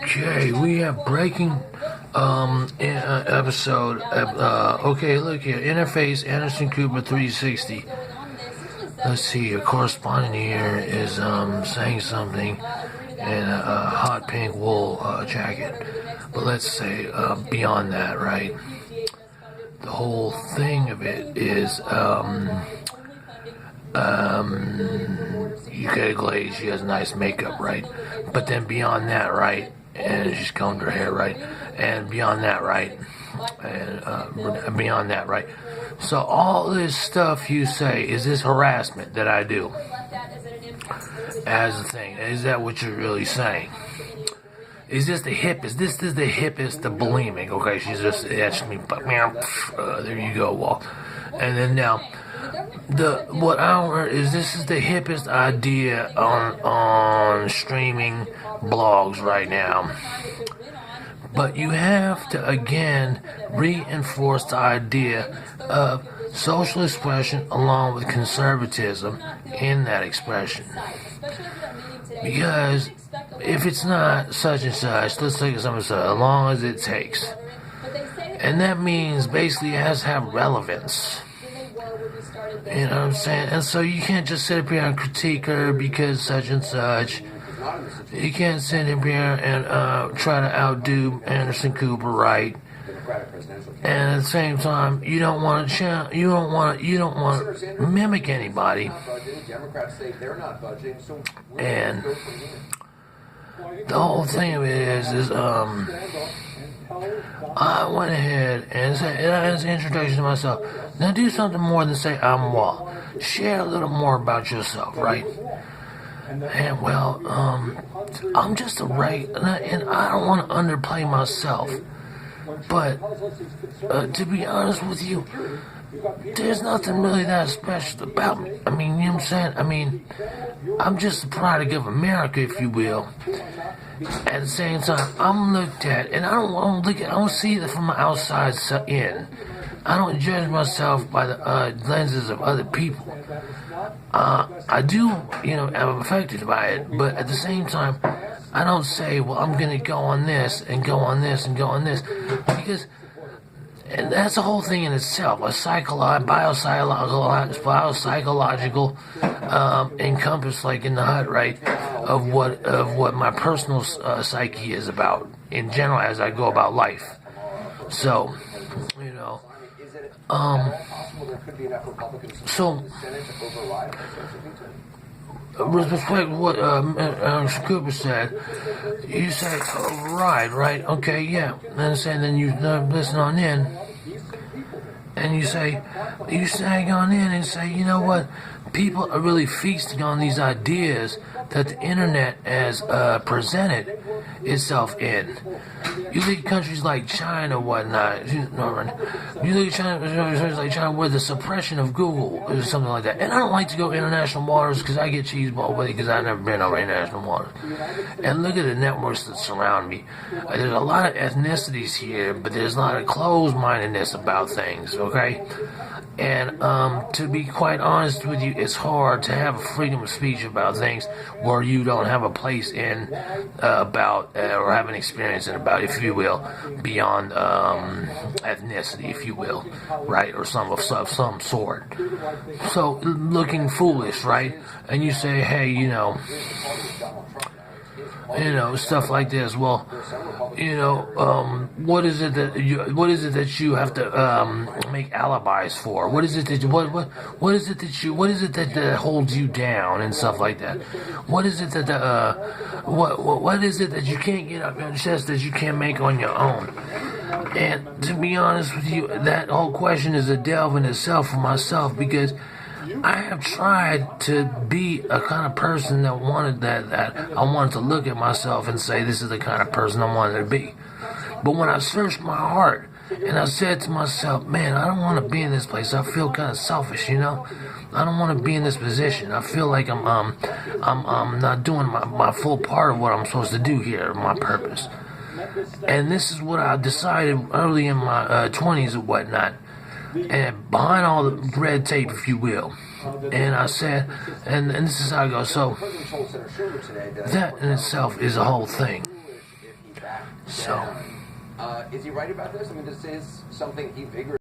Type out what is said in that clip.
Okay, we have breaking episode. Okay, look here. Interface Anderson Cooper 360. Let's see. A correspondent here is saying something in a hot pink wool jacket. But let's say beyond that, right? The whole thing of it is you get a glaze. She has nice makeup, right? But then beyond that, right? And she's combed her hair, right? And beyond that, right? And beyond that, right? So all this stuff you say, is this harassment that I do? As a thing, is that what you're really saying? Is this the hippest? This is the hippest, the bulimic. Okay, she's just etched me, but there you go, Walt. And then now, what I heard is this is the hippest idea on streaming blogs right now. But you have to again reinforce the idea of social expression along with conservatism in that expression. Because if it's not such and such, let's take something as long as it takes. And that means basically it has to have relevance. You know what I'm saying? And so you can't just sit up here and critique her because such and such. You can't sit up here and try to outdo Anderson Cooper, right? And at the same time, you don't want to mimic anybody. And the whole thing of it is I went ahead and said, as an introduction to myself, now do something more than say I'm Walt. Share a little more about yourself, right? And well, I'm just a and I don't want to underplay myself. But to be honest with you, there's nothing really that special about me. I mean, you know what I'm saying? I mean, I'm just the product of America, if you will. At the same time, I'm looked at, and I don't see it from the outside in. I don't judge myself by the lenses of other people. I do, I'm affected by it, but at the same time, I don't say, well, I'm going to go on this and go on this and go on this, because and that's the whole thing in itself. A biopsychological encompass, like in the hut, right, of what my personal psyche is about in general as I go about life. So, with respect to what Cooper said, you say, oh, right, okay, yeah. And then you listen on in, and you sag on in and say, you know what? People are really feasting on these ideas that the internet has presented itself in. You look at countries like China, whatnot. You look at countries like China where the suppression of Google is something like that. And I don't like to go international waters because I get cheeseball with it because I've never been over international waters. And look at the networks that surround me. There's a lot of ethnicities here, but there's a lot of closed-mindedness about things, okay? And to be quite honest with you, it's hard to have a freedom of speech about things where you don't have a place in about or have an experience in about, if you will, beyond ethnicity, if you will, right, or some of some sort. So looking foolish, right? And you say, hey, stuff like this. Well, what is it that you have to make alibis for? What is it that that holds you down and stuff like that? What is it that what is it that you can't get up your chest that you can't make on your own? And to be honest with you, that whole question is a delve in itself for myself, because I have tried to be a kind of person that wanted that I wanted to look at myself and say, this is the kind of person I wanted to be. But when I searched my heart and I said to myself, man, I don't want to be in this place. I feel kind of selfish, I don't want to be in this position. I feel like I'm not doing my full part of what I'm supposed to do here, my purpose. And this is what I decided early in my 20s and whatnot. And behind all the red tape, if you will. And I said, and this is how it goes. So that in itself is a whole thing. that. So. Is he right about this? I mean, this is something he vigorously